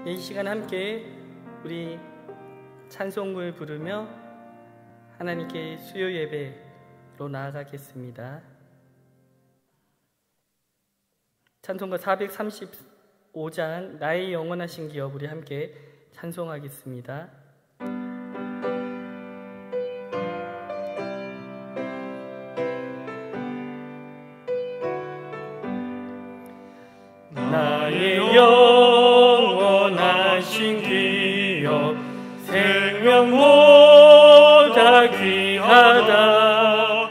이 시간 함께 우리 찬송을 부르며 하나님께 수요 예배로 나아가겠습니다. 찬송가 435장 나의 영원하신 기업 우리 함께 찬송하겠습니다. 나의 영원하신 기업 생명보다 귀하다.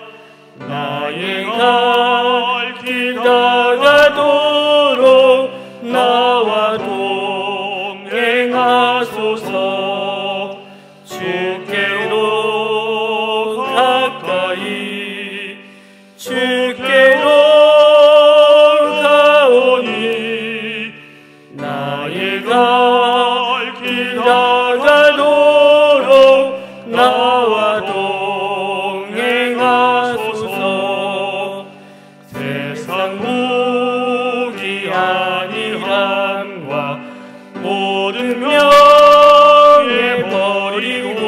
나의 갈 길 다가도록 나와 동행하소서. 주께로 가까이 주께로 가오니 나의 갈 길 다가도록 나와 동행하소서. 세상 무기 아니함과 모든 명예 버리고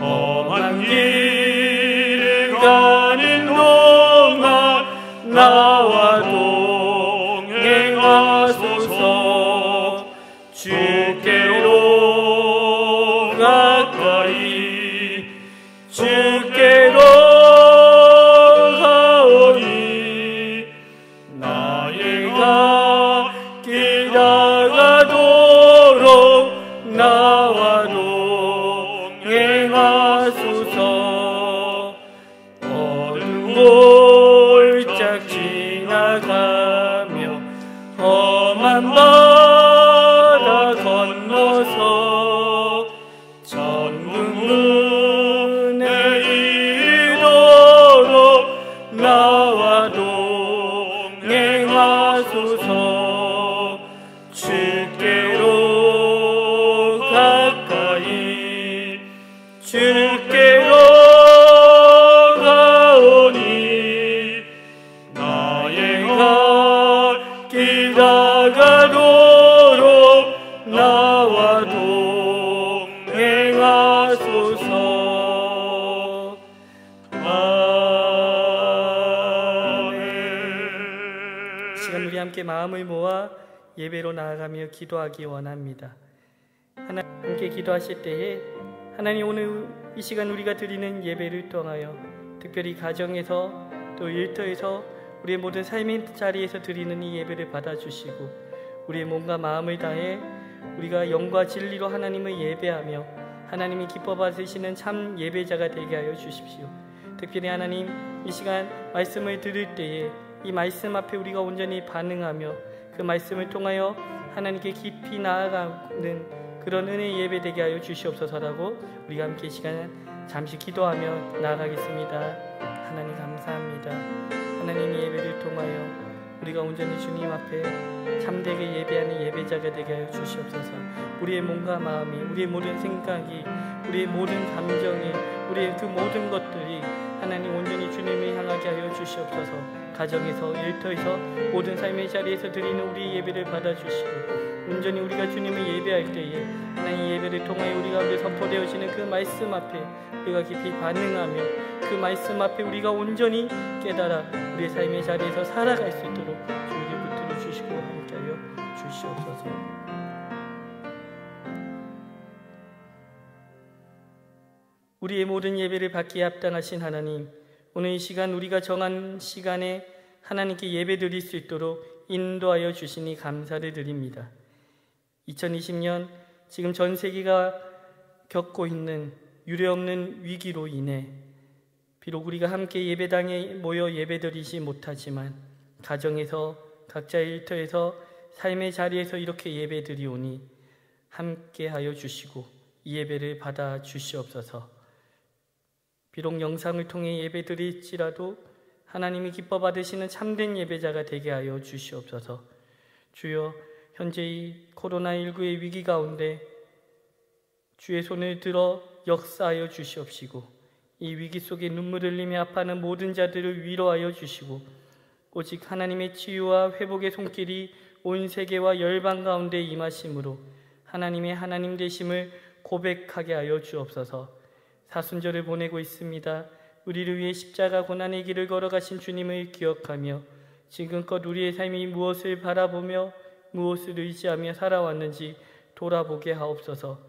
험한 길을 가는 동안 나와 동행하소서. 주께로 가까이 주께로 가오니 나의 갈 길 다가도록 나와 동행하소서. 어두운 골짝 지나가며 험한 바다 건너서 천국문에 이르도록 나와 동행하소서. 주께로 가까이 주께로 가오니 나의 갈 길 다가도록 나와 동행하소서. 아멘. 시간 우리 함께 마음을 모아 예배로 나아가며 기도하기 원합니다. 함께 기도하실 때에 하나님, 오늘 이 시간 우리가 드리는 예배를 통하여 특별히 가정에서 또 일터에서 우리의 모든 삶의 자리에서 드리는 이 예배를 받아주시고 우리의 몸과 마음을 다해 우리가 영과 진리로 하나님을 예배하며 하나님이 기뻐 받으시는 참 예배자가 되게 하여 주십시오. 특별히 하나님, 이 시간 말씀을 들을 때에 이 말씀 앞에 우리가 온전히 반응하며 그 말씀을 통하여 하나님께 깊이 나아가는 그런 은혜의 예배 되게 하여 주시옵소서라고 우리가 함께 이 시간 잠시 기도하며 나아가겠습니다. 하나님 감사합니다. 하나님의 예배를 통하여 우리가 온전히 주님 앞에 참되게 예배하는 예배자가 되게 하여 주시옵소서. 우리의 몸과 마음이, 우리의 모든 생각이, 우리의 모든 감정이, 우리의 그 모든 것들이 하나님 온전히 주님을 향하게 하여 주시옵소서. 가정에서, 일터에서, 모든 삶의 자리에서 드리는 우리 예배를 받아주시고 온전히 우리가 주님을 예배할 때에 하나님 예배를 통하여 우리 가운데 선포되어지는 그 말씀 앞에 우리가 깊이 반응하며 그 말씀 앞에 우리가 온전히 깨달아 우리의 삶의 자리에서 살아갈 수 있도록 주님께 붙들어 주시고 함께하여 주시옵소서. 우리의 모든 예배를 받기에 합당하신 하나님, 오늘 이 시간 우리가 정한 시간에 하나님께 예배 드릴 수 있도록 인도하여 주시니 감사를 드립니다. 2020년 지금 전 세계가 겪고 있는 유례없는 위기로 인해 비록 우리가 함께 예배당에 모여 예배드리지 못하지만 가정에서 각자의 일터에서 삶의 자리에서 이렇게 예배드리오니 함께하여 주시고 이 예배를 받아 주시옵소서. 비록 영상을 통해 예배드릴지라도 하나님이 기뻐 받으시는 참된 예배자가 되게 하여 주시옵소서. 주여, 현재 이 코로나19의 위기 가운데 주의 손을 들어 역사하여 주시옵시고 이 위기 속에 눈물을 흘리며 아파하는 모든 자들을 위로하여 주시고 오직 하나님의 치유와 회복의 손길이 온 세계와 열방 가운데 임하심으로 하나님의 하나님 되심을 고백하게 하여 주옵소서. 사순절을 보내고 있습니다. 우리를 위해 십자가 고난의 길을 걸어가신 주님을 기억하며 지금껏 우리의 삶이 무엇을 바라보며 무엇을 의지하며 살아왔는지 돌아보게 하옵소서.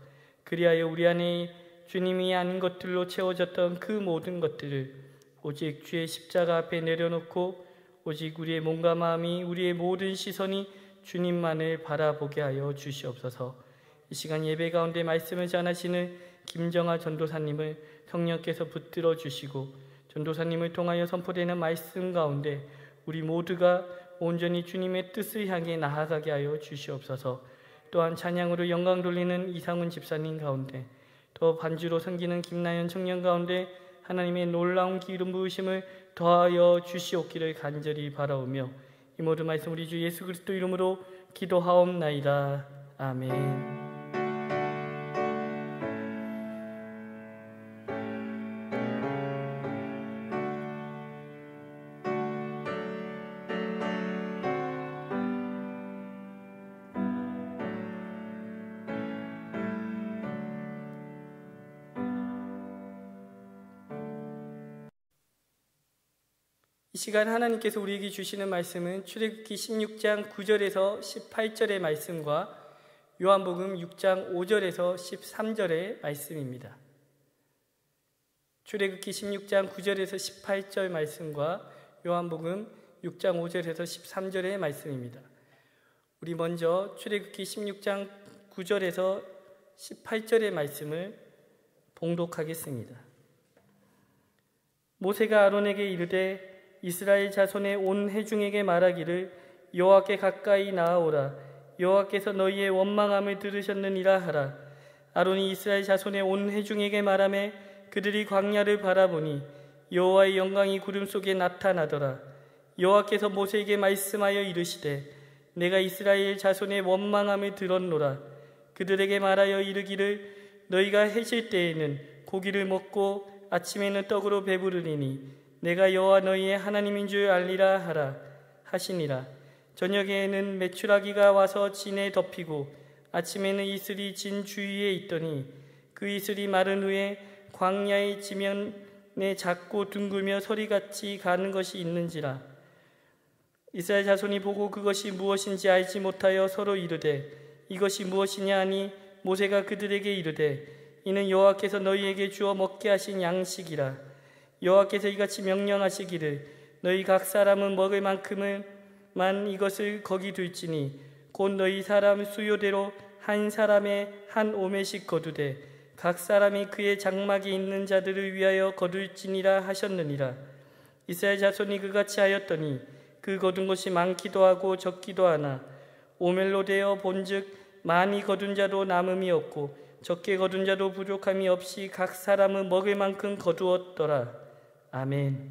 그리하여 우리 안에 주님이 아닌 것들로 채워졌던 그 모든 것들을 오직 주의 십자가 앞에 내려놓고 오직 우리의 몸과 마음이, 우리의 모든 시선이 주님만을 바라보게 하여 주시옵소서. 이 시간 예배 가운데 말씀을 전하시는 김정아 전도사님을 성령께서 붙들어 주시고 전도사님을 통하여 선포되는 말씀 가운데 우리 모두가 온전히 주님의 뜻을 향해 나아가게 하여 주시옵소서. 또한 찬양으로 영광 돌리는 이상훈 집사님 가운데, 또 반주로 섬기는 김나연 청년 가운데 하나님의 놀라운 기름 부으심을 더하여 주시옵기를 간절히 바라오며 이 모든 말씀 우리 주 예수 그리스도 이름으로 기도하옵나이다. 아멘. 이 시간 하나님께서 우리에게 주시는 말씀은 출애굽기 16장 9절에서 18절의 말씀과 요한복음 6장 5절에서 13절의 말씀입니다. 출애굽기 16장 9절에서 18절 말씀과 요한복음 6장 5절에서 13절의 말씀입니다. 우리 먼저 출애굽기 16장 9절에서 18절의 말씀을 봉독하겠습니다. 모세가 아론에게 이르되 이스라엘 자손의 온 회중에게 말하기를 여호와께 가까이 나아오라. 여호와께서 너희의 원망함을 들으셨느니라 하라. 아론이 이스라엘 자손의 온 회중에게 말하매 그들이 광야를 바라보니 여호와의 영광이 구름 속에 나타나더라. 여호와께서 모세에게 말씀하여 이르시되 내가 이스라엘 자손의 원망함을 들었노라. 그들에게 말하여 이르기를 너희가 해질 때에는 고기를 먹고 아침에는 떡으로 배부르리니 내가 여호와 너희의 하나님인 줄 알리라 하라 하시니라. 저녁에는 메추라기가 와서 진에 덮이고 아침에는 이슬이 진 주위에 있더니 그 이슬이 마른 후에 광야의 지면에 작고 둥글며 서리같이 가는 것이 있는지라. 이스라엘 자손이 보고 그것이 무엇인지 알지 못하여 서로 이르되 이것이 무엇이냐 하니 모세가 그들에게 이르되 이는 여호와께서 너희에게 주어 먹게 하신 양식이라. 여호와께서 이같이 명령하시기를 너희 각 사람은 먹을 만큼만 이것을 거기 둘지니 곧 너희 사람 수요대로 한 사람의 한 오멜씩 거두되 각 사람이 그의 장막에 있는 자들을 위하여 거둘지니라 하셨느니라. 이스라엘 자손이 그같이 하였더니 그 거둔 것이 많기도 하고 적기도 하나 오멜로 되어 본즉 많이 거둔 자도 남음이 없고 적게 거둔 자도 부족함이 없이 각 사람은 먹을 만큼 거두었더라. 아멘.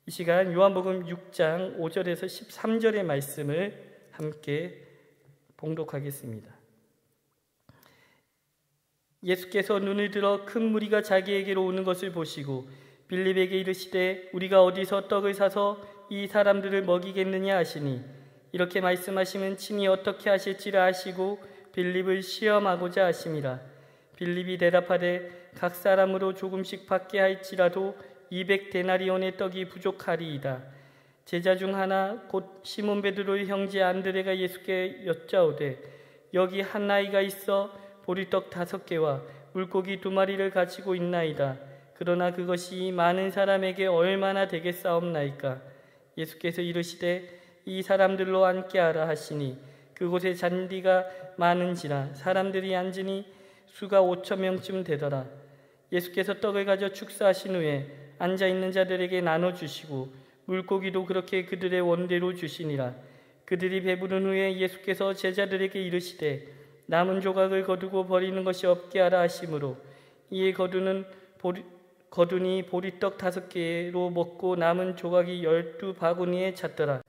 이 시간 요한복음 6장 5절에서 13절의 말씀을 함께 봉독하겠습니다. 예수께서 눈을 들어 큰 무리가 자기에게로 오는 것을 보시고 빌립에게 이르시되 우리가 어디서 떡을 사서 이 사람들을 먹이겠느냐 하시니 이렇게 말씀하시면 친히 어떻게 하실지를 아시고 빌립을 시험하고자 하심이라. 빌립이 대답하되 각 사람으로 조금씩 받게 할지라도 200데나리온의 떡이 부족하리이다. 제자 중 하나 곧 시몬 베드로의 형제 안드레가 예수께 여짜오되 여기 한 아이가 있어 보리떡 5개와 물고기 2마리를 가지고 있나이다. 그러나 그것이 많은 사람에게 얼마나 되겠사옵나이까. 예수께서 이르시되 이 사람들로 앉게 하라 하시니 그곳에 잔디가 많은지라 사람들이 앉으니 수가 5,000명쯤 되더라. 예수께서 떡을 가져 축사하신 후에 앉아있는 자들에게 나눠주시고 물고기도 그렇게 그들의 원대로 주시니라. 그들이 배부른 후에 예수께서 제자들에게 이르시되 남은 조각을 거두고 버리는 것이 없게 하라 하심으로 이에 거두니 보리떡 5개로 먹고 남은 조각이 12바구니에 찼더라.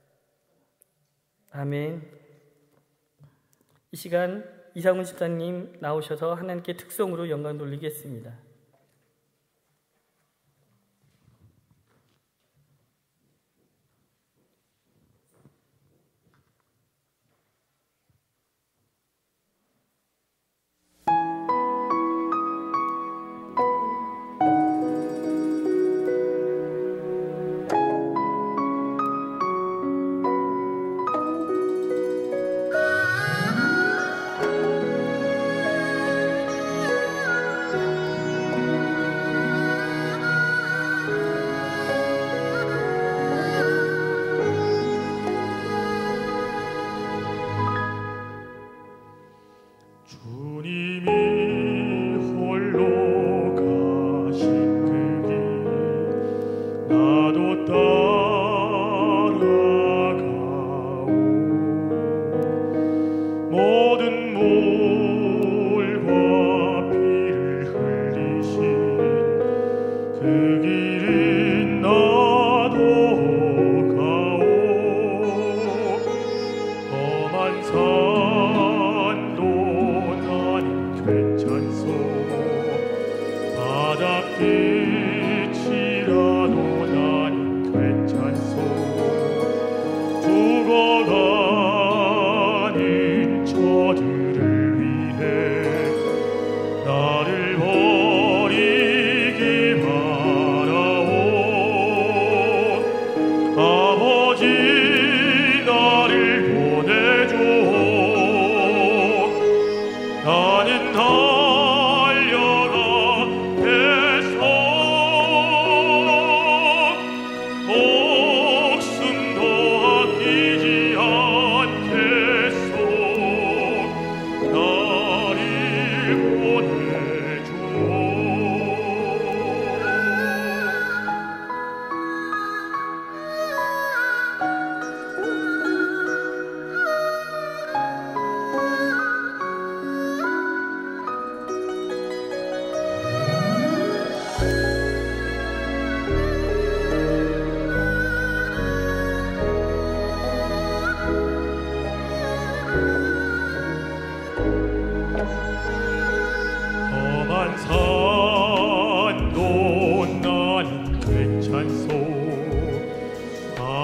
아멘. 이 시간 이상훈 집사님 나오셔서 하나님께 특성으로 영광 돌리겠습니다.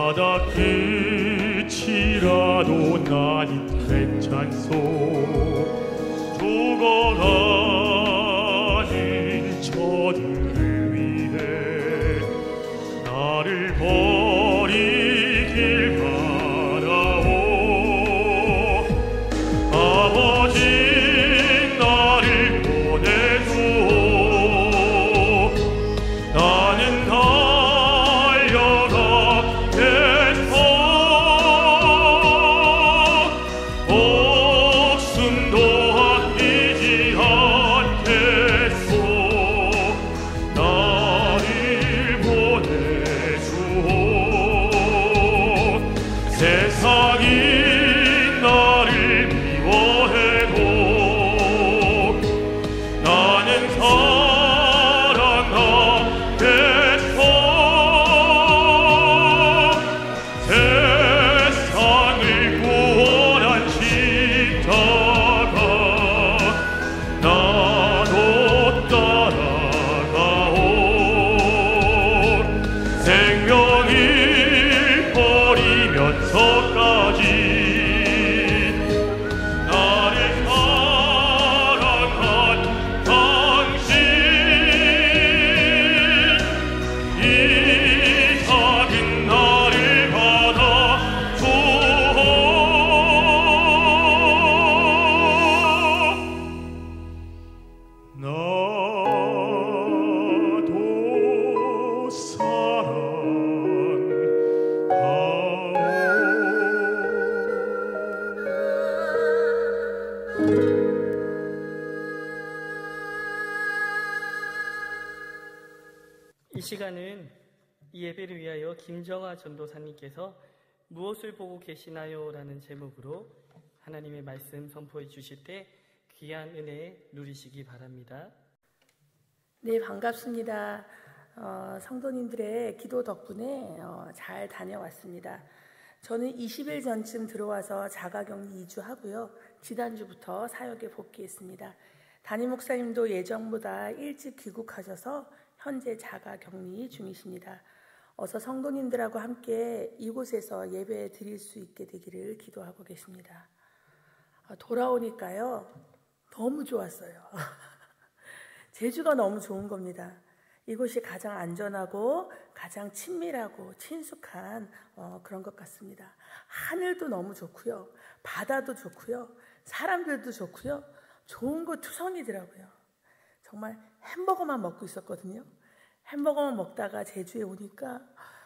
바다 끝이라도 나는 괜찮소. 죽어가는 저들을 위해 나를 버리길 바라오. 아버지 나를 보내주오. 나는 달려가겠소. 목숨도 아끼지 않겠소. 나를 보내주오. 세상이 나를 미워해도 나는 사랑하겠소. 세상을 구원한 십자가 나도 따라가오. 생명을 버리면서까지 나를 사랑한 당신, 이 작은 나를 받아주오. 나도 이 시간은 이 예배를 위하여 김정아 전도사님께서 무엇을 보고 계시나요? 라는 제목으로 하나님의 말씀 선포해 주실 때 귀한 은혜 누리시기 바랍니다. 네, 반갑습니다. 성도님들의 기도 덕분에 잘 다녀왔습니다. 저는 20일 전쯤 들어와서 자가격리 2주 하고요. 지난주부터 사역에 복귀했습니다. 담임 목사님도 예정보다 일찍 귀국하셔서 현재 자가격리 중이십니다. 어서 성도님들하고 함께 이곳에서 예배 드릴 수 있게 되기를 기도하고 계십니다. 돌아오니까요, 너무 좋았어요. 제주가 너무 좋은 겁니다. 이곳이 가장 안전하고 가장 친밀하고 친숙한 그런 것 같습니다. 하늘도 너무 좋고요. 바다도 좋고요. 사람들도 좋고요. 좋은 거 투성이더라고요. 정말 햄버거만 먹고 있었거든요. 햄버거만 먹다가 제주에 오니까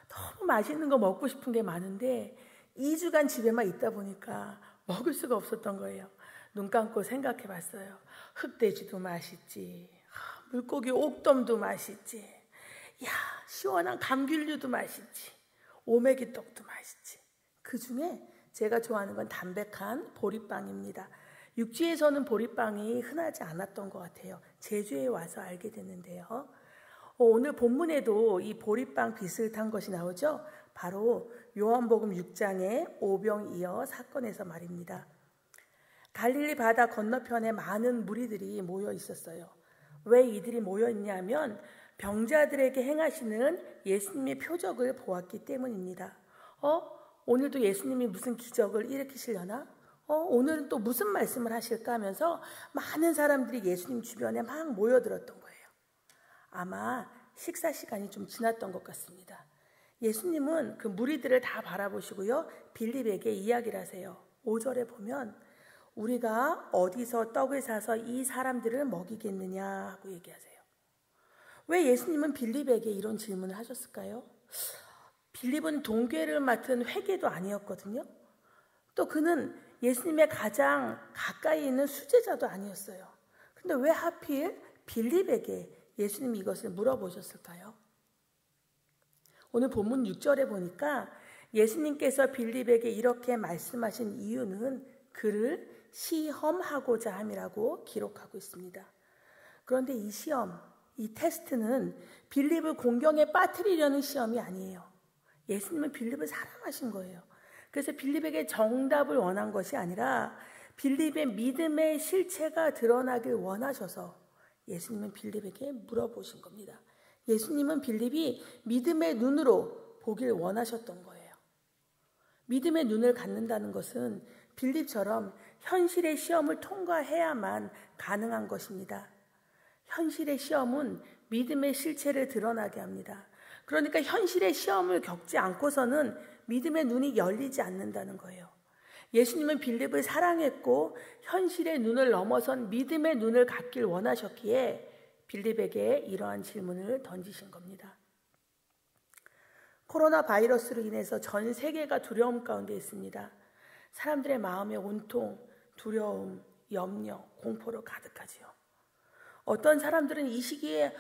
너무 맛있는 거 먹고 싶은 게 많은데 2주간 집에만 있다 보니까 먹을 수가 없었던 거예요. 눈 감고 생각해 봤어요. 흑돼지도 맛있지. 물고기 옥돔도 맛있지. 야, 시원한 감귤류도 맛있지. 오메기떡도 맛있지. 그 중에 제가 좋아하는 건 담백한 보리빵입니다. 육지에서는 보리빵이 흔하지 않았던 것 같아요. 제주에 와서 알게 됐는데요. 오늘 본문에도 이 보리빵 비슷한 것이 나오죠. 바로 요한복음 6장의 오병이어 사건에서 말입니다. 갈릴리 바다 건너편에 많은 무리들이 모여 있었어요. 왜 이들이 모여 있냐면 병자들에게 행하시는 예수님의 표적을 보았기 때문입니다. 오늘도 예수님이 무슨 기적을 일으키시려나? 오늘은 또 무슨 말씀을 하실까 하면서 많은 사람들이 예수님 주변에 막 모여들었던 거예요. 아마 식사 시간이 좀 지났던 것 같습니다. 예수님은 그 무리들을 다 바라보시고요. 빌립에게 이야기를 하세요. 5절에 보면 우리가 어디서 떡을 사서 이 사람들을 먹이겠느냐 하고 얘기하세요. 왜 예수님은 빌립에게 이런 질문을 하셨을까요? 빌립은 동괴를 맡은 회계도 아니었거든요. 또 그는 예수님의 가장 가까이 있는 수제자도 아니었어요. 근데 왜 하필 빌립에게 예수님이 이것을 물어보셨을까요? 오늘 본문 6절에 보니까 예수님께서 빌립에게 이렇게 말씀하신 이유는 그를 시험하고자 함이라고 기록하고 있습니다. 그런데 이 시험, 이 테스트는 빌립을 공경에 빠뜨리려는 시험이 아니에요. 예수님은 빌립을 사랑하신 거예요. 그래서 빌립에게 정답을 원한 것이 아니라 빌립의 믿음의 실체가 드러나길 원하셔서 예수님은 빌립에게 물어보신 겁니다. 예수님은 빌립이 믿음의 눈으로 보길 원하셨던 거예요. 믿음의 눈을 갖는다는 것은 빌립처럼 현실의 시험을 통과해야만 가능한 것입니다. 현실의 시험은 믿음의 실체를 드러나게 합니다. 그러니까 현실의 시험을 겪지 않고서는 믿음의 눈이 열리지 않는다는 거예요. 예수님은 빌립을 사랑했고 현실의 눈을 넘어선 믿음의 눈을 갖길 원하셨기에 빌립에게 이러한 질문을 던지신 겁니다. 코로나 바이러스로 인해서 전 세계가 두려움 가운데 있습니다. 사람들의 마음에 온통 두려움, 염려, 공포로 가득하지요. 어떤 사람들은 이 시기에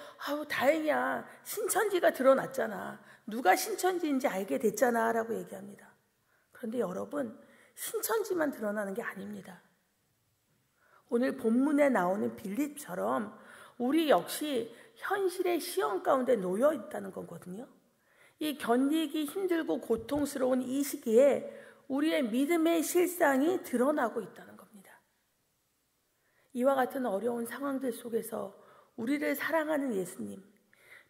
다행이야, 신천지가 드러났잖아, 누가 신천지인지 알게 됐잖아 라고 얘기합니다. 그런데 여러분, 신천지만 드러나는 게 아닙니다. 오늘 본문에 나오는 빌립처럼 우리 역시 현실의 시험 가운데 놓여 있다는 거거든요. 이 견디기 힘들고 고통스러운 이 시기에 우리의 믿음의 실상이 드러나고 있다는 겁니다. 이와 같은 어려운 상황들 속에서 우리를 사랑하는 예수님,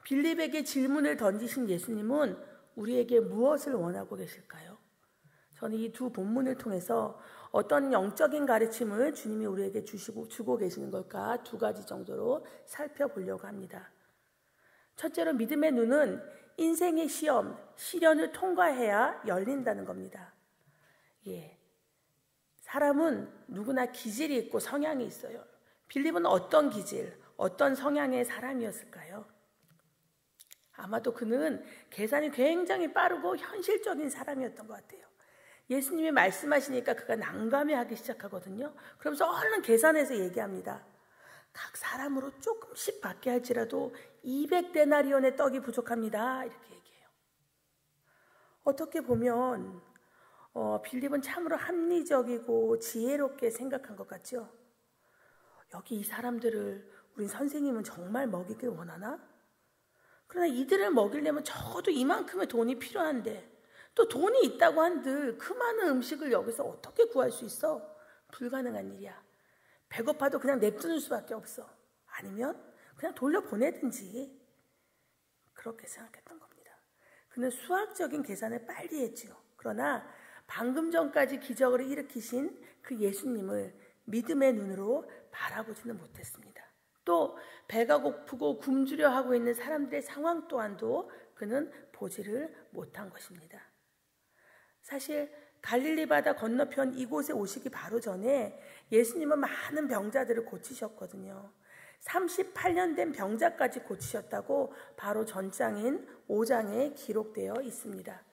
빌립에게 질문을 던지신 예수님은 우리에게 무엇을 원하고 계실까요? 저는 이 두 본문을 통해서 어떤 영적인 가르침을 주님이 우리에게 주고 계시는 걸까 두 가지 정도로 살펴보려고 합니다. 첫째로 믿음의 눈은 인생의 시험, 시련을 통과해야 열린다는 겁니다. 사람은 누구나 기질이 있고 성향이 있어요. 빌립은 어떤 기질, 어떤 성향의 사람이었을까요? 아마도 그는 계산이 굉장히 빠르고 현실적인 사람이었던 것 같아요. 예수님이 말씀하시니까 그가 난감해하기 시작하거든요. 그러면서 얼른 계산해서 얘기합니다. 각 사람으로 조금씩 받게 할지라도 200데나리온의 떡이 부족합니다. 이렇게 얘기해요. 어떻게 보면 빌립은 참으로 합리적이고 지혜롭게 생각한 것 같죠. 여기 이 사람들을 우리 선생님은 정말 먹이길 원하나? 그러나 이들을 먹이려면 적어도 이만큼의 돈이 필요한데 또 돈이 있다고 한들 그 많은 음식을 여기서 어떻게 구할 수 있어? 불가능한 일이야. 배고파도 그냥 냅두는 수밖에 없어. 아니면 그냥 돌려보내든지. 그렇게 생각했던 겁니다. 그는 수학적인 계산을 빨리 했지요. 그러나 방금 전까지 기적을 일으키신 그 예수님을 믿음의 눈으로 바라보지는 못했습니다. 또 배가 고프고 굶주려 하고 있는 사람들의 상황 또한도 그는 보지를 못한 것입니다. 사실 갈릴리 바다 건너편 이곳에 오시기 바로 전에 예수님은 많은 병자들을 고치셨거든요. 38년 된 병자까지 고치셨다고 바로 전장인 5장에 기록되어 있습니다.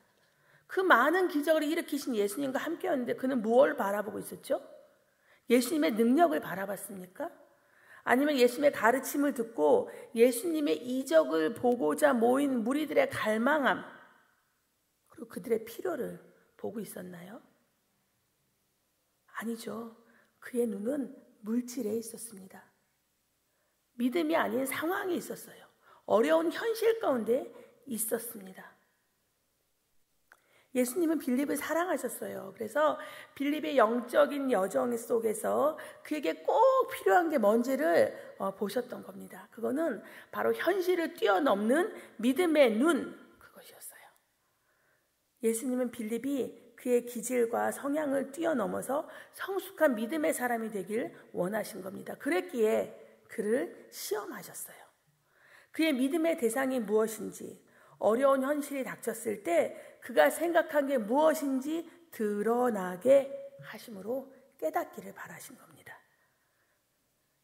그 많은 기적을 일으키신 예수님과 함께였는데 그는 무엇을 바라보고 있었죠? 예수님의 능력을 바라봤습니까? 아니면 예수님의 가르침을 듣고 예수님의 이적을 보고자 모인 무리들의 갈망함, 그리고 그들의 필요를 보고 있었나요? 아니죠. 그의 눈은 물질에 있었습니다. 믿음이 아닌 상황에 있었어요. 어려운 현실 가운데 있었습니다. 예수님은 빌립을 사랑하셨어요. 그래서 빌립의 영적인 여정 속에서 그에게 꼭 필요한 게 뭔지를 보셨던 겁니다. 그거는 바로 현실을 뛰어넘는 믿음의 눈, 그것이었어요. 예수님은 빌립이 그의 기질과 성향을 뛰어넘어서 성숙한 믿음의 사람이 되길 원하신 겁니다. 그랬기에 그를 시험하셨어요. 그의 믿음의 대상이 무엇인지, 어려운 현실이 닥쳤을 때 그가 생각한 게 무엇인지 드러나게 하심으로 깨닫기를 바라신 겁니다.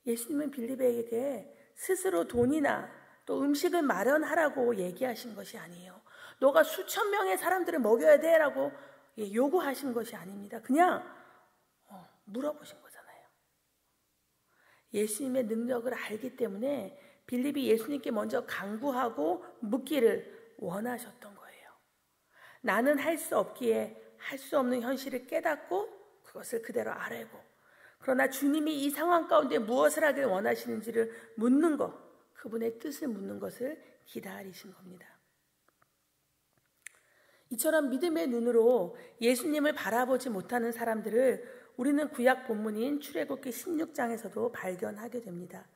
예수님은 빌립에게 스스로 돈이나 또 음식을 마련하라고 얘기하신 것이 아니에요. 너가 수천 명의 사람들을 먹여야 돼 라고 요구하신 것이 아닙니다. 그냥 물어보신 거잖아요. 예수님의 능력을 알기 때문에 빌립이 예수님께 먼저 간구하고 묻기를 원하셨던 거예요. 나는 할 수 없기에 할 수 없는 현실을 깨닫고 그것을 그대로 아뢰고, 그러나 주님이 이 상황 가운데 무엇을 하길 원하시는지를 묻는 것, 그분의 뜻을 묻는 것을 기다리신 겁니다. 이처럼 믿음의 눈으로 예수님을 바라보지 못하는 사람들을 우리는 구약 본문인 출애굽기 16장에서도 발견하게 됩니다.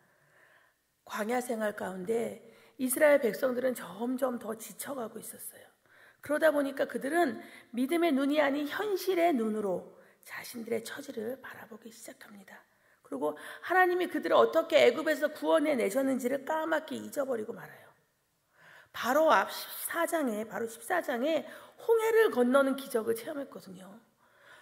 광야 생활 가운데 이스라엘 백성들은 점점 더 지쳐가고 있었어요. 그러다 보니까 그들은 믿음의 눈이 아닌 현실의 눈으로 자신들의 처지를 바라보기 시작합니다. 그리고 하나님이 그들을 어떻게 애굽에서 구원해 내셨는지를 까맣게 잊어버리고 말아요. 바로 14장에 홍해를 건너는 기적을 체험했거든요.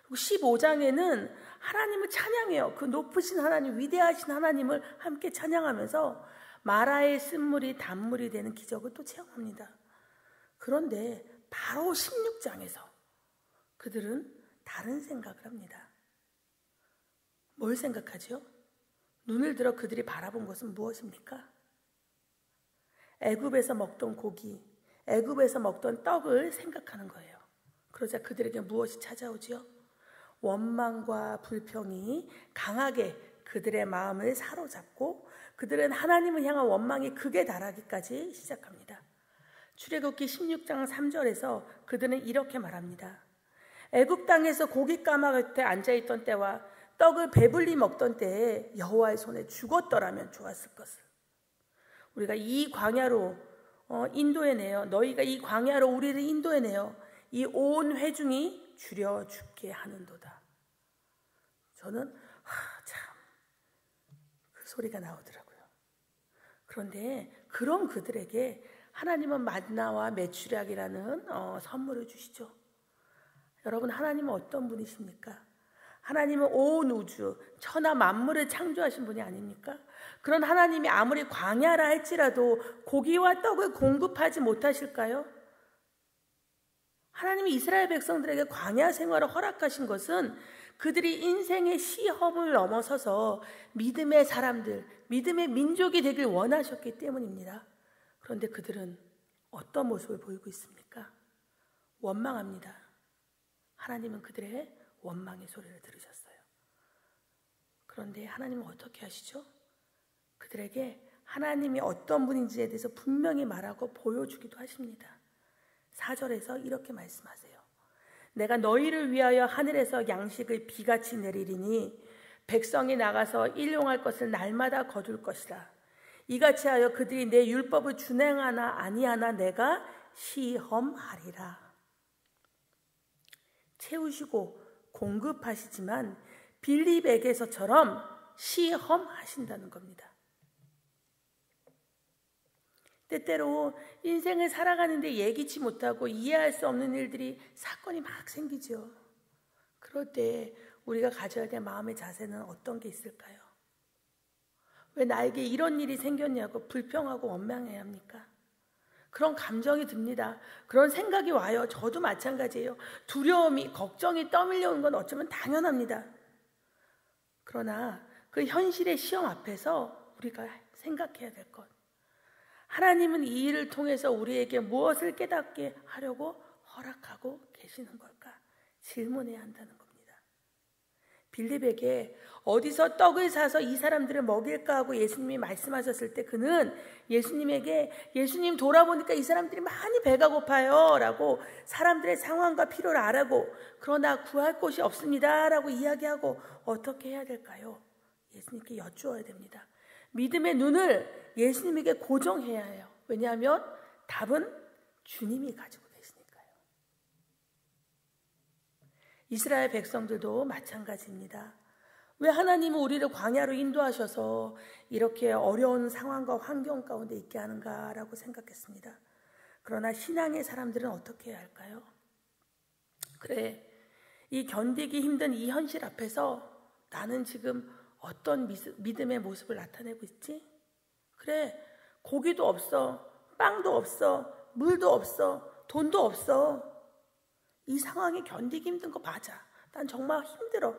그리고 15장에는 하나님을 찬양해요. 그 높으신 하나님, 위대하신 하나님을 함께 찬양하면서 마라의 쓴물이 단물이 되는 기적을 또 체험합니다. 그런데 바로 16장에서 그들은 다른 생각을 합니다. 뭘 생각하죠? 눈을 들어 그들이 바라본 것은 무엇입니까? 애굽에서 먹던 고기, 애굽에서 먹던 떡을 생각하는 거예요. 그러자 그들에게 무엇이 찾아오지요? 원망과 불평이 강하게 그들의 마음을 사로잡고 그들은 하나님을 향한 원망이 극에 달하기까지 시작합니다. 출애굽기 16장 3절에서 그들은 이렇게 말합니다. 애굽 땅에서 고기 까마 곁에 앉아있던 때와 떡을 배불리 먹던 때에 여호와의 손에 죽었더라면 좋았을 것을. 우리가 이 광야로 인도해내어 너희가 이 광야로 우리를 인도해내어 이 온 회중이 줄여 죽게 하는도다. 저는 참 그 소리가 나오더라고요. 그런데 그런 그들에게 하나님은 만나와 메추락이라는 선물을 주시죠. 여러분, 하나님은 어떤 분이십니까? 하나님은 온 우주, 천하 만물을 창조하신 분이 아닙니까? 그런 하나님이 아무리 광야라 할지라도 고기와 떡을 공급하지 못하실까요? 하나님이 이스라엘 백성들에게 광야 생활을 허락하신 것은 그들이 인생의 시험을 넘어서서 믿음의 사람들, 믿음의 민족이 되길 원하셨기 때문입니다. 그런데 그들은 어떤 모습을 보이고 있습니까? 원망합니다. 하나님은 그들의 원망의 소리를 들으셨어요. 그런데 하나님은 어떻게 하시죠? 그들에게 하나님이 어떤 분인지에 대해서 분명히 말하고 보여주기도 하십니다. 4절에서 이렇게 말씀하세요. 내가 너희를 위하여 하늘에서 양식을 비같이 내리리니 백성이 나가서 일용할 것을 날마다 거둘 것이라. 이같이 하여 그들이 내 율법을 준행하나 아니하나 내가 시험하리라. 채우시고 공급하시지만 빌립에게서처럼 시험하신다는 겁니다. 때때로 인생을 살아가는데 예기치 못하고 이해할 수 없는 일들이, 사건이 막 생기죠. 그럴 때 우리가 가져야 될 마음의 자세는 어떤 게 있을까요? 왜 나에게 이런 일이 생겼냐고 불평하고 원망해야 합니까? 그런 감정이 듭니다. 그런 생각이 와요. 저도 마찬가지예요. 두려움이, 걱정이 떠밀려오는 건 어쩌면 당연합니다. 그러나 그 현실의 시험 앞에서 우리가 생각해야 될 것, 하나님은 이 일을 통해서 우리에게 무엇을 깨닫게 하려고 허락하고 계시는 걸까? 질문해야 한다는 겁니다. 빌립에게 어디서 떡을 사서 이 사람들을 먹일까 하고 예수님이 말씀하셨을 때 그는 예수님에게, 예수님 돌아보니까 이 사람들이 많이 배가 고파요 라고 사람들의 상황과 필요를 알아고, 그러나 구할 곳이 없습니다 라고 이야기하고, 어떻게 해야 될까요? 예수님께 여쭈어야 됩니다. 믿음의 눈을 예수님에게 고정해야 해요. 왜냐하면 답은 주님이 가지고 계시니까요. 이스라엘 백성들도 마찬가지입니다. 왜 하나님은 우리를 광야로 인도하셔서 이렇게 어려운 상황과 환경 가운데 있게 하는가라고 생각했습니다. 그러나 신앙의 사람들은 어떻게 해야 할까요? 그래, 이 견디기 힘든 이 현실 앞에서 나는 지금 어떤 믿음의 모습을 나타내고 있지? 그래, 고기도 없어, 빵도 없어, 물도 없어, 돈도 없어. 이 상황이 견디기 힘든 거 맞아. 난 정말 힘들어.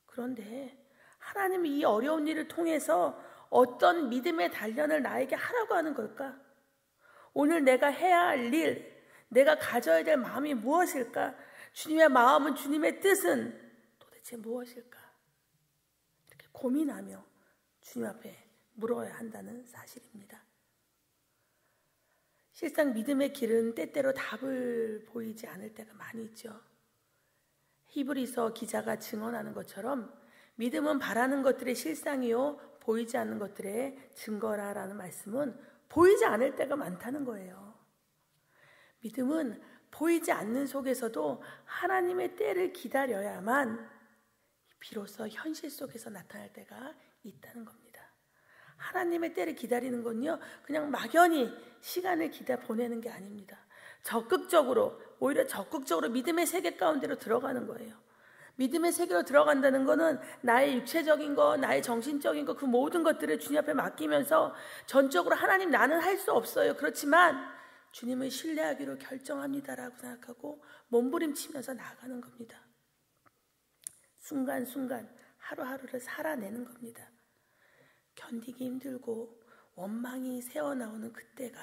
그런데 하나님이 이 어려운 일을 통해서 어떤 믿음의 단련을 나에게 하라고 하는 걸까? 오늘 내가 해야 할 일, 내가 가져야 될 마음이 무엇일까? 주님의 마음은, 주님의 뜻은 도대체 무엇일까? 이렇게 고민하며 주님 앞에 물어야 한다는 사실입니다. 실상 믿음의 길은 때때로 답을 보이지 않을 때가 많이 있죠. 히브리서 기자가 증언하는 것처럼 믿음은 바라는 것들의 실상이요 보이지 않는 것들의 증거라라는 말씀은 보이지 않을 때가 많다는 거예요. 믿음은 보이지 않는 속에서도 하나님의 때를 기다려야만 비로소 현실 속에서 나타날 때가 있다는 겁니다. 하나님의 때를 기다리는 건요, 그냥 막연히 시간을 보내는 게 아닙니다. 오히려 적극적으로 믿음의 세계 가운데로 들어가는 거예요. 믿음의 세계로 들어간다는 것은 나의 육체적인 것, 나의 정신적인 것, 그 모든 것들을 주님 앞에 맡기면서 전적으로 하나님, 나는 할 수 없어요. 그렇지만 주님을 신뢰하기로 결정합니다라고 생각하고 몸부림치면서 나아가는 겁니다. 순간순간 하루하루를 살아내는 겁니다. 견디기 힘들고 원망이 새어나오는 그때가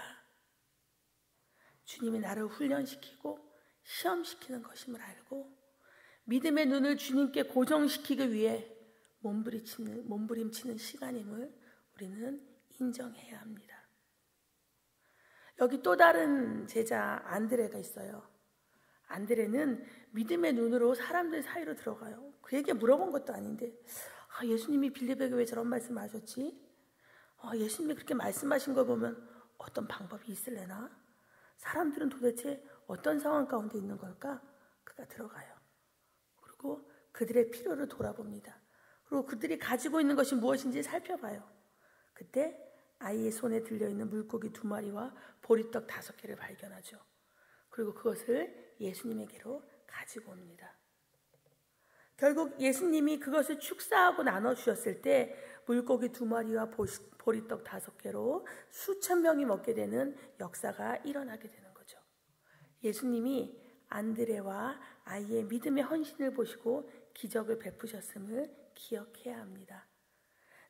주님이 나를 훈련시키고 시험시키는 것임을 알고 믿음의 눈을 주님께 고정시키기 위해 몸부림치는 시간임을 우리는 인정해야 합니다. 여기 또 다른 제자 안드레가 있어요. 안드레는 믿음의 눈으로 사람들 사이로 들어가요. 그에게 물어본 것도 아닌데 예수님이 빌립에게 왜 저런 말씀하셨지? 예수님이 그렇게 말씀하신 거 보면 어떤 방법이 있을래나? 사람들은 도대체 어떤 상황 가운데 있는 걸까? 그가 들어가요. 그리고 그들의 필요를 돌아봅니다. 그리고 그들이 가지고 있는 것이 무엇인지 살펴봐요. 그때 아이의 손에 들려있는 물고기 2마리와 보리떡 5개를 발견하죠. 그리고 그것을 예수님에게로 가지고 옵니다. 결국 예수님이 그것을 축사하고 나눠주셨을 때 물고기 2마리와 보리떡 5개로 수천 명이 먹게 되는 역사가 일어나게 되는 거죠. 예수님이 안드레와 아이의 믿음의 헌신을 보시고 기적을 베푸셨음을 기억해야 합니다.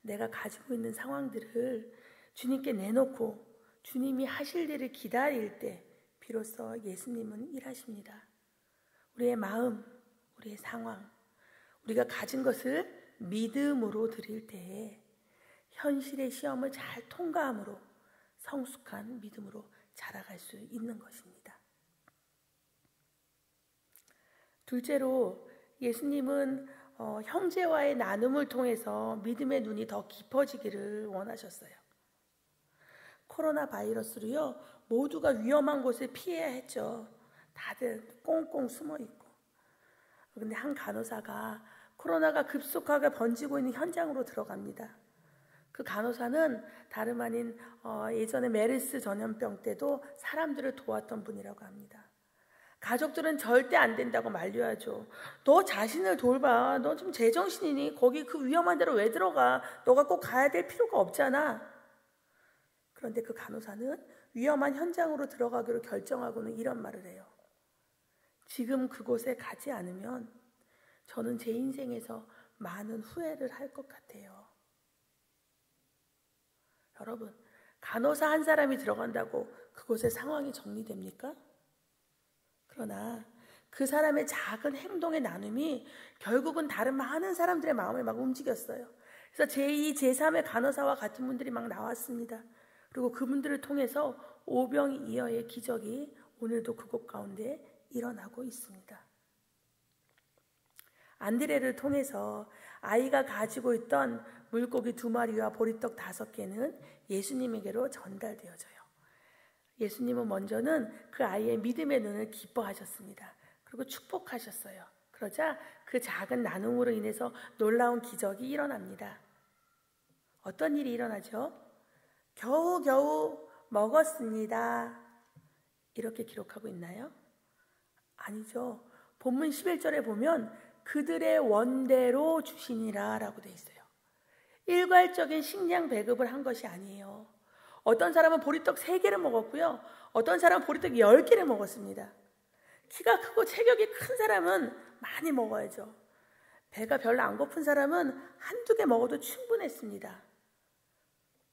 내가 가지고 있는 상황들을 주님께 내놓고 주님이 하실 일을 기다릴 때 비로소 예수님은 일하십니다. 우리의 마음, 우리의 상황, 우리가 가진 것을 믿음으로 드릴 때에 현실의 시험을 잘 통과함으로 성숙한 믿음으로 자라갈 수 있는 것입니다. 둘째로 예수님은 형제와의 나눔을 통해서 믿음의 눈이 더 깊어지기를 원하셨어요. 코로나 바이러스로요, 모두가 위험한 곳을 피해야 했죠. 다들 꽁꽁 숨어 있고. 그런데 한 간호사가 코로나가 급속하게 번지고 있는 현장으로 들어갑니다. 그 간호사는 다름 아닌 예전에 메르스 전염병 때도 사람들을 도왔던 분이라고 합니다. 가족들은 절대 안 된다고 만류하죠. 너 자신을 돌봐. 너 좀 제정신이니? 거기 그 위험한 데로 왜 들어가? 너가 꼭 가야 될 필요가 없잖아. 그런데 그 간호사는 위험한 현장으로 들어가기로 결정하고는 이런 말을 해요. 지금 그곳에 가지 않으면 저는 제 인생에서 많은 후회를 할 것 같아요. 여러분, 간호사 한 사람이 들어간다고 그곳의 상황이 정리됩니까? 그러나 그 사람의 작은 행동의 나눔이 결국은 다른 많은 사람들의 마음을 막 움직였어요. 그래서 제2, 제3의 간호사와 같은 분들이 막 나왔습니다. 그리고 그분들을 통해서 오병이어의 기적이 오늘도 그곳 가운데 일어나고 있습니다. 안드레를 통해서 아이가 가지고 있던 물고기 2마리와 보리떡 5개는 예수님에게로 전달되어져요. 예수님은 먼저는 그 아이의 믿음의 눈을 기뻐하셨습니다. 그리고 축복하셨어요. 그러자 그 작은 나눔으로 인해서 놀라운 기적이 일어납니다. 어떤 일이 일어나죠? 겨우겨우 먹었습니다. 이렇게 기록하고 있나요? 아니죠. 본문 11절에 보면 그들의 원대로 주시니라 라고 되어 있어요. 일괄적인 식량 배급을 한 것이 아니에요. 어떤 사람은 보리떡 3개를 먹었고요. 어떤 사람은 보리떡 10개를 먹었습니다. 키가 크고 체격이 큰 사람은 많이 먹어야죠. 배가 별로 안 고픈 사람은 1-2개 먹어도 충분했습니다.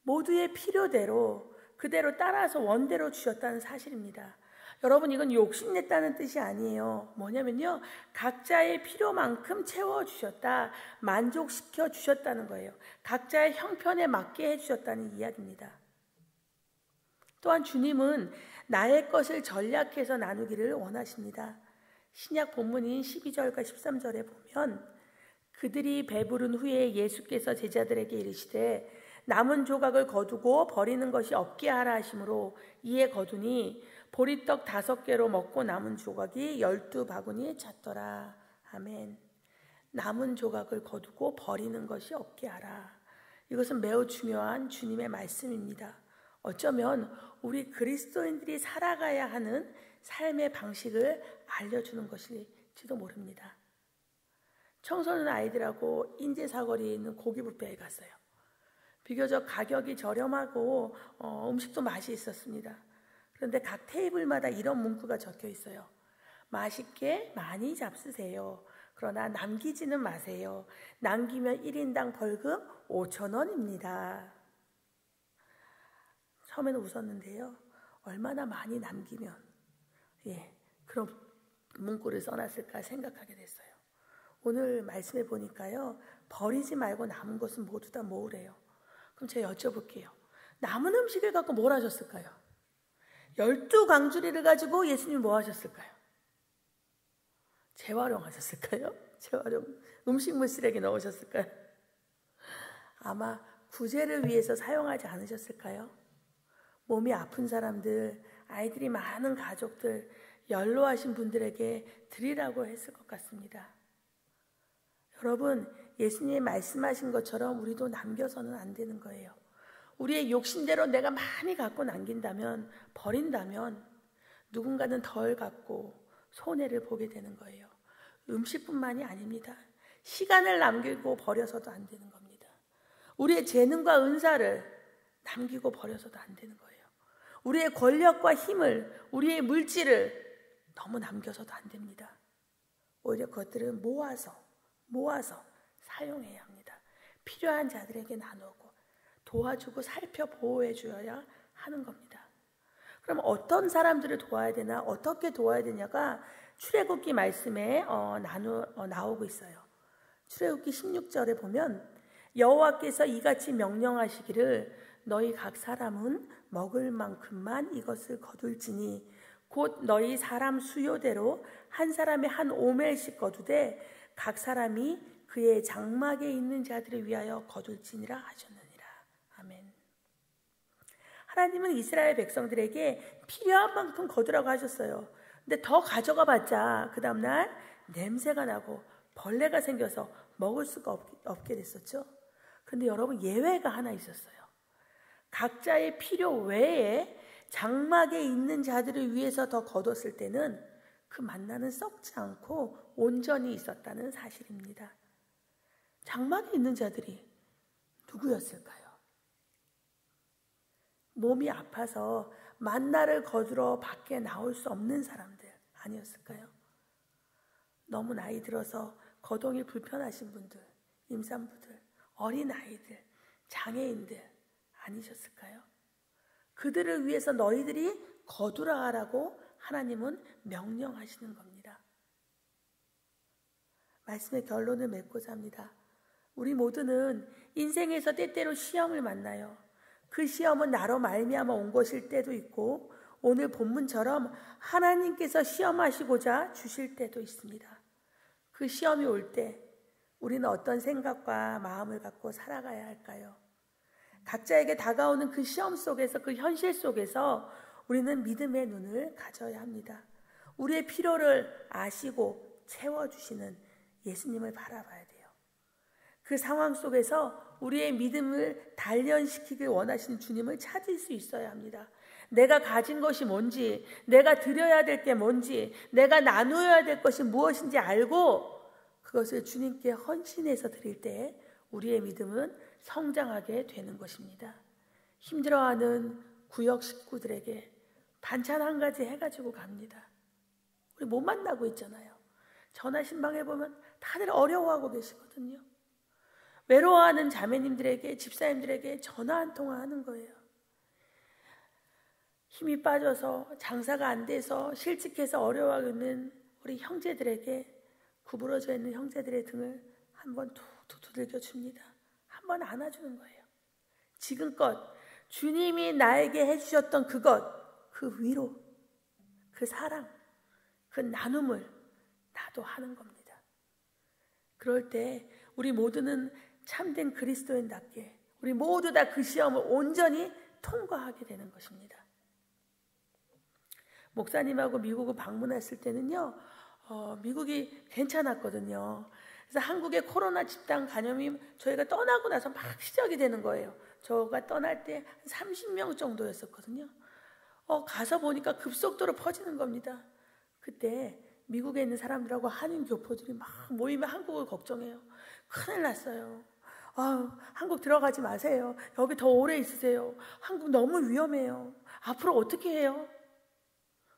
모두의 필요대로 그대로 따라서 원대로 주셨다는 사실입니다. 여러분, 이건 욕심냈다는 뜻이 아니에요. 뭐냐면요, 각자의 필요만큼 채워주셨다, 만족시켜 주셨다는 거예요. 각자의 형편에 맞게 해주셨다는 이야기입니다. 또한 주님은 나의 것을 전략해서 나누기를 원하십니다. 신약 본문인 12절과 13절에 보면 그들이 배부른 후에 예수께서 제자들에게 이르시되 남은 조각을 거두고 버리는 것이 없게 하라 하시므로 이에 거두니 보리떡 5개로 먹고 남은 조각이 12바구니에 찼더라. 아멘. 남은 조각을 거두고 버리는 것이 없게 하라. 이것은 매우 중요한 주님의 말씀입니다. 어쩌면 우리 그리스도인들이 살아가야 하는 삶의 방식을 알려주는 것일지도 모릅니다. 청소년 아이들하고 인제사거리에 있는 고기 뷔페에 갔어요. 비교적 가격이 저렴하고 음식도 맛이 있었습니다. 그런데 각 테이블마다 이런 문구가 적혀 있어요. 맛있게 많이 잡수세요. 그러나 남기지는 마세요. 남기면 1인당 벌금 5,000원입니다. 처음에는 웃었는데요. 얼마나 많이 남기면 그런 문구를 써놨을까 생각하게 됐어요. 오늘 말씀해 보니까요. 버리지 말고 남은 것은 모두 다 모으래요. 그럼 제가 여쭤볼게요. 남은 음식을 갖고 뭘 하셨을까요? 12광주리를 가지고 예수님 뭐 하셨을까요? 재활용하셨을까요? 재활용, 음식물 쓰레기 넣으셨을까요? 아마 구제를 위해서 사용하지 않으셨을까요? 몸이 아픈 사람들, 아이들이 많은 가족들, 연로하신 분들에게 드리라고 했을 것 같습니다. 여러분, 예수님이 말씀하신 것처럼 우리도 남겨서는 안 되는 거예요. 우리의 욕심대로 내가 많이 갖고 남긴다면, 버린다면 누군가는 덜 갖고 손해를 보게 되는 거예요. 음식뿐만이 아닙니다. 시간을 남기고 버려서도 안 되는 겁니다. 우리의 재능과 은사를 남기고 버려서도 안 되는 거예요. 우리의 권력과 힘을, 우리의 물질을 너무 남겨서도 안 됩니다. 오히려 그것들을 모아서 사용해야 합니다. 필요한 자들에게 나누고 도와주고 살펴 보호해 주어야 하는 겁니다. 그럼 어떤 사람들을 도와야 되나, 어떻게 도와야 되냐가 출애굽기 말씀에 나오고 있어요. 출애굽기 16절에 보면 여호와께서 이같이 명령하시기를 너희 각 사람은 먹을 만큼만 이것을 거둘지니 곧 너희 사람 수요대로 한 사람이 한 오멜씩 거두되 각 사람이 그의 장막에 있는 자들을 위하여 거둘지니라 하셨느니라. 아멘. 하나님은 이스라엘 백성들에게 필요한 만큼 거두라고 하셨어요. 근데 더 가져가 봤자 그 다음날 냄새가 나고 벌레가 생겨서 먹을 수가 없게 됐었죠. 근데 여러분, 예외가 하나 있었어요. 각자의 필요 외에 장막에 있는 자들을 위해서 더 거뒀을 때는 그 만나는 썩지 않고 온전히 있었다는 사실입니다. 장막에 있는 자들이 누구였을까요? 몸이 아파서 만나를 거두러 밖에 나올 수 없는 사람들 아니었을까요? 너무 나이 들어서 거동이 불편하신 분들, 임산부들, 어린아이들, 장애인들 아니셨을까요? 그들을 위해서 너희들이 거두라 하라고 하나님은 명령하시는 겁니다. 말씀의 결론을 맺고자 합니다. 우리 모두는 인생에서 때때로 시험을 만나요. 그 시험은 나로 말미암아 온 것일 때도 있고 오늘 본문처럼 하나님께서 시험하시고자 주실 때도 있습니다. 그 시험이 올 때 우리는 어떤 생각과 마음을 갖고 살아가야 할까요? 각자에게 다가오는 그 시험 속에서, 그 현실 속에서 우리는 믿음의 눈을 가져야 합니다. 우리의 필요를 아시고 채워주시는 예수님을 바라봐야 돼요. 그 상황 속에서 우리의 믿음을 단련시키길 원하시는 주님을 찾을 수 있어야 합니다. 내가 가진 것이 뭔지, 내가 드려야 될 게 뭔지, 내가 나누어야 될 것이 무엇인지 알고 그것을 주님께 헌신해서 드릴 때 우리의 믿음은 성장하게 되는 것입니다. 힘들어하는 구역 식구들에게 반찬 한 가지 해가지고 갑니다. 우리 못 만나고 있잖아요. 전화 신방에 보면 다들 어려워하고 계시거든요. 외로워하는 자매님들에게, 집사님들에게 전화 한 통화 하는 거예요. 힘이 빠져서 장사가 안 돼서 실직해서 어려워하고 있는 우리 형제들에게, 구부러져 있는 형제들의 등을 한번 툭툭 두들겨 줍니다. 한번 안아주는 거예요. 지금껏 주님이 나에게 해주셨던 그것, 그 위로, 그 사랑, 그 나눔을 나도 하는 겁니다. 그럴 때 우리 모두는 참된 그리스도인답게 우리 모두 다 그 시험을 온전히 통과하게 되는 것입니다. 목사님하고 미국을 방문했을 때는요, 미국이 괜찮았거든요. 그래서 한국의 코로나 집단 감염이 저희가 떠나고 나서 막 시작이 되는 거예요. 저가 떠날 때 30명 정도였었거든요. 가서 보니까 급속도로 퍼지는 겁니다. 그때 미국에 있는 사람들하고 한인 교포들이 막 모이면 한국을 걱정해요. 큰일 났어요. 한국 들어가지 마세요. 여기 더 오래 있으세요. 한국 너무 위험해요. 앞으로 어떻게 해요?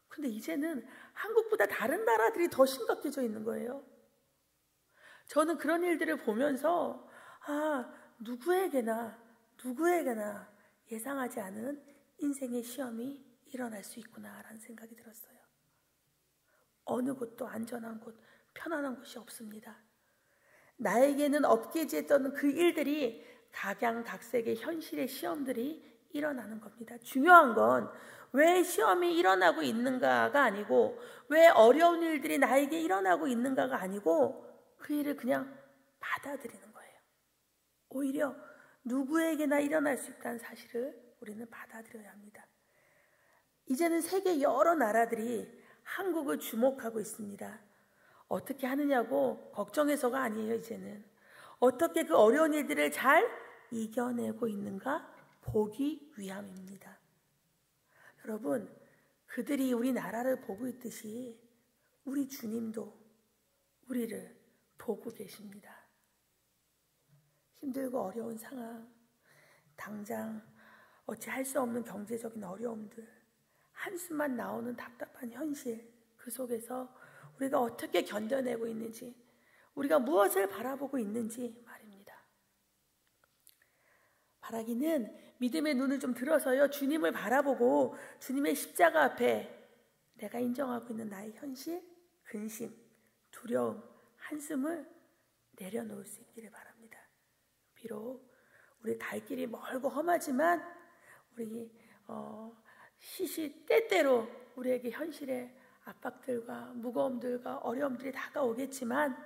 근데 이제는 한국보다 다른 나라들이 더 심각해져 있는 거예요. 저는 그런 일들을 보면서 누구에게나 예상하지 않은 인생의 시험이 일어날 수 있구나라는 생각이 들었어요. 어느 곳도 안전한 곳, 편안한 곳이 없습니다. 나에게는 없게지했던 그 일들이 각양각색의 현실의 시험들이 일어나는 겁니다. 중요한 건 왜 시험이 일어나고 있는가가 아니고, 왜 어려운 일들이 나에게 일어나고 있는가가 아니고, 그 일을 그냥 받아들이는 거예요. 오히려 누구에게나 일어날 수 있다는 사실을 우리는 받아들여야 합니다. 이제는 세계 여러 나라들이 한국을 주목하고 있습니다. 어떻게 하느냐고 걱정해서가 아니에요. 이제는 어떻게 그 어려운 일들을 잘 이겨내고 있는가 보기 위함입니다. 여러분, 그들이 우리나라를 보고 있듯이 우리 주님도 우리를 보고 계십니다. 힘들고 어려운 상황, 당장 어찌할 수 없는 경제적인 어려움들, 한숨만 나오는 답답한 현실, 그 속에서 우리가 어떻게 견뎌내고 있는지, 우리가 무엇을 바라보고 있는지 말입니다. 바라기는 믿음의 눈을 좀 들어서요, 주님을 바라보고 주님의 십자가 앞에 내가 인정하고 있는 나의 현실, 근심, 두려움, 한숨을 내려놓을 수 있기를 바랍니다. 비록 우리 갈 길이 멀고 험하지만 우리 시시때때로 우리에게 현실의 압박들과 무거움들과 어려움들이 다가오겠지만,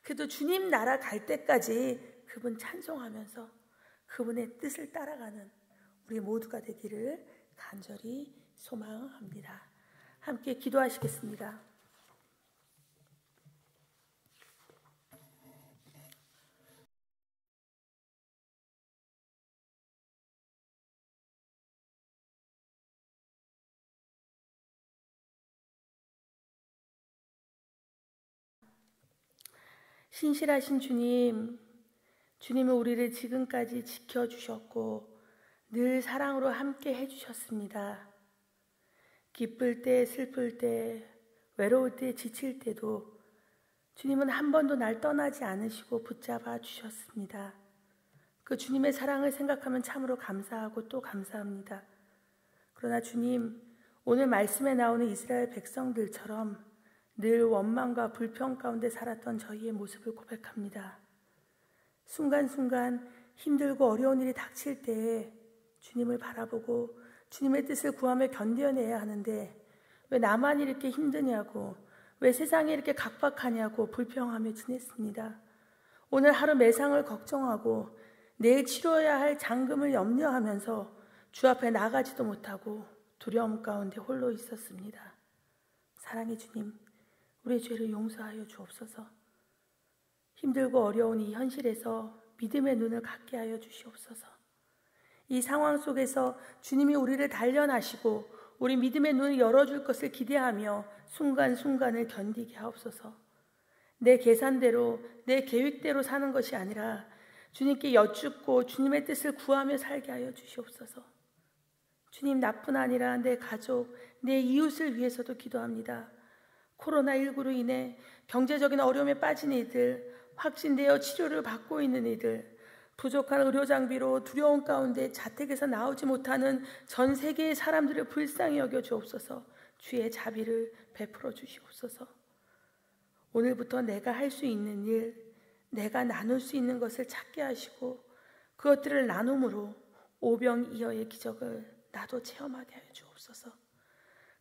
그래도 주님 나라 갈 때까지 그분 찬송하면서 그분의 뜻을 따라가는 우리 모두가 되기를 간절히 소망합니다. 함께 기도하시겠습니다. 신실하신 주님, 주님은 우리를 지금까지 지켜주셨고 늘 사랑으로 함께 해주셨습니다. 기쁠 때, 슬플 때, 외로울 때, 지칠 때도 주님은 한 번도 날 떠나지 않으시고 붙잡아 주셨습니다. 그 주님의 사랑을 생각하면 참으로 감사하고 또 감사합니다. 그러나 주님, 오늘 말씀에 나오는 이스라엘 백성들처럼 늘 원망과 불평 가운데 살았던 저희의 모습을 고백합니다. 순간순간 힘들고 어려운 일이 닥칠 때에 주님을 바라보고 주님의 뜻을 구하며 견뎌내야 하는데 왜 나만 이렇게 힘드냐고, 왜 세상이 이렇게 각박하냐고 불평하며 지냈습니다. 오늘 하루 매상을 걱정하고 내일 치러야 할 장금을 염려하면서 주 앞에 나가지도 못하고 두려움 가운데 홀로 있었습니다. 사랑의 주님, 우리의 죄를 용서하여 주옵소서. 힘들고 어려운 이 현실에서 믿음의 눈을 갖게 하여 주시옵소서. 이 상황 속에서 주님이 우리를 단련하시고 우리 믿음의 눈을 열어줄 것을 기대하며 순간순간을 견디게 하옵소서. 내 계산대로, 내 계획대로 사는 것이 아니라 주님께 여쭙고 주님의 뜻을 구하며 살게 하여 주시옵소서. 주님, 나뿐 아니라 내 가족, 내 이웃을 위해서도 기도합니다. 코로나19로 인해 경제적인 어려움에 빠진 이들, 확진되어 치료를 받고 있는 이들, 부족한 의료 장비로 두려움 가운데 자택에서 나오지 못하는 전 세계의 사람들을 불쌍히 여겨 주옵소서. 주의 자비를 베풀어 주시옵소서. 오늘부터 내가 할 수 있는 일, 내가 나눌 수 있는 것을 찾게 하시고 그것들을 나눔으로 오병이어의 기적을 나도 체험하게 하여 주옵소서.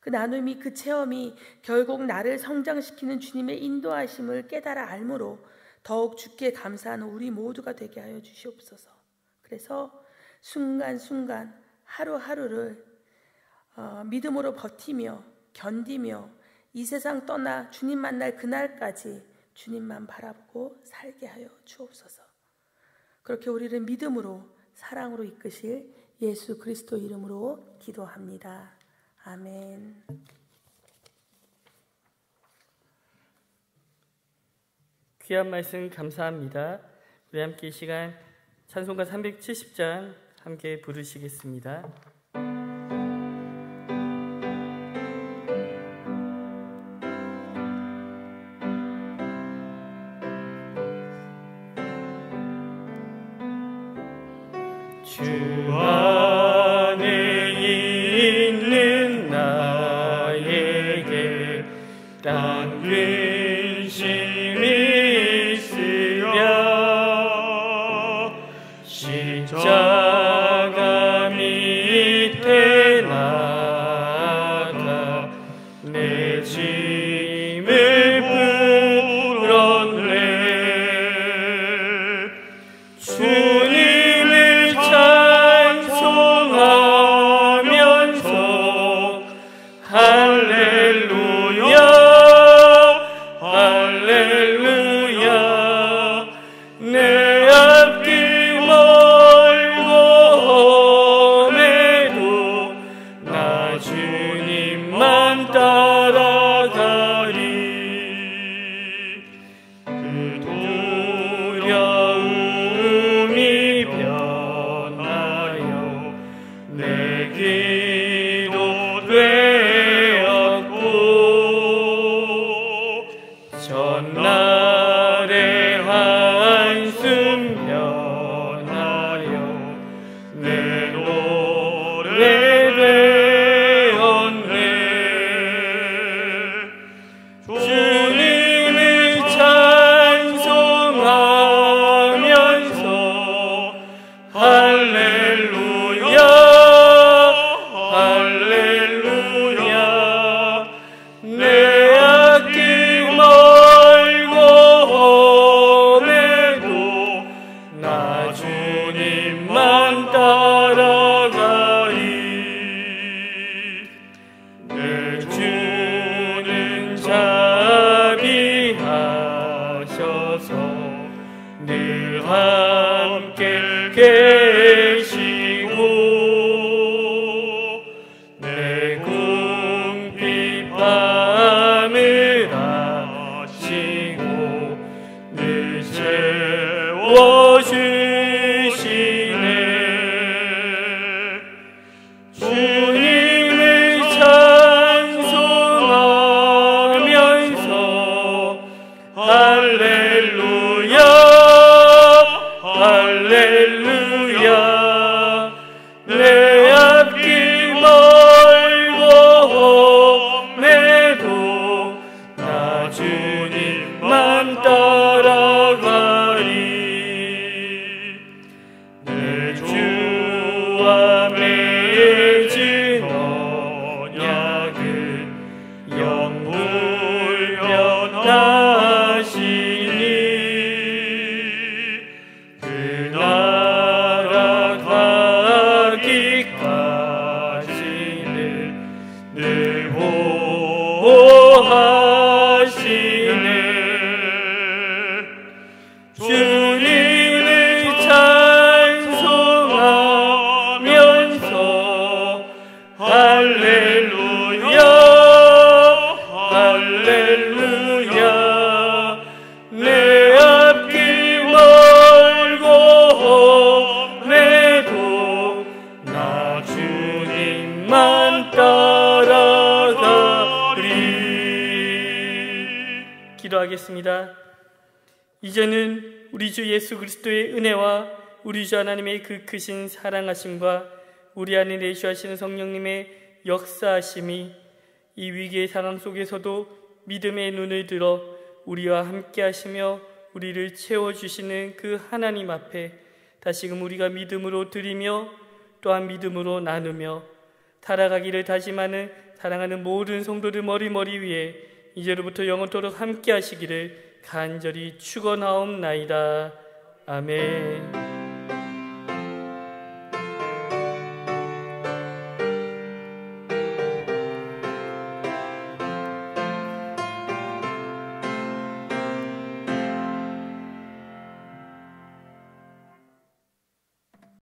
그 나눔이, 그 체험이 결국 나를 성장시키는 주님의 인도하심을 깨달아 알므로 더욱 주께 감사하는 우리 모두가 되게 하여 주시옵소서. 그래서 순간순간 하루하루를 믿음으로 버티며 견디며 이 세상 떠나 주님 만날 그날까지 주님만 바라보고 살게 하여 주옵소서. 그렇게 우리를 믿음으로 사랑으로 이끄실 예수 그리스도 이름으로 기도합니다. 아멘. 귀한 말씀 감사합니다. 우리 함께 이 시간 찬송가 370장 함께 부르시겠습니다. 주 안에 있는 나에게 딴 근심이 있으랴 십자가 밑에 나가 내 짐을 풀었네. 주님을 찬송하면서 할렐루야 할렐루야 내 앞길 멀고 험해도 나 주님만 따라가리. 그 두려움이 변하여 내 기도 되었고 전날의 한숨 변하여 내 노래 되었네. 주님을 찬송하면서 할렐루야 할렐루야 내 앞길 멀고 험해도 나 주님만 따라가리. 내 주는 자비하셔서 늘 함께 계시고 내 궁핍 밤을 아시고 늘 채워주시네. 주님을 찬송하면서 할렐루야 할렐루야 내 앞길 멀고 험해도 나 주님만 따라가리. 내 주와 맺은 언약은 영불변하시니 그 나라 가기까지는 늘 보호하시네. 주님을 찬송하면서 할렐루야 할렐루야 내 앞길 멀고 험해도 나 주님만 따라가리. 기도하겠습니다. 이제는 우리 주 예수 그리스도의 은혜와 우리 주 하나님의 그 크신 사랑하심과 우리 안에 내주하시는 성령님의 역사하심이 이 위기의 상황 속에서도 믿음의 눈을 들어 우리와 함께 하시며 우리를 채워주시는 그 하나님 앞에 다시금 우리가 믿음으로 드리며 또한 믿음으로 나누며 살아가기를 다짐하는 사랑하는 모든 성도들 머리 위에 이제로부터 영원토록 함께 하시기를 간절히 축원하옵나이다. 아멘.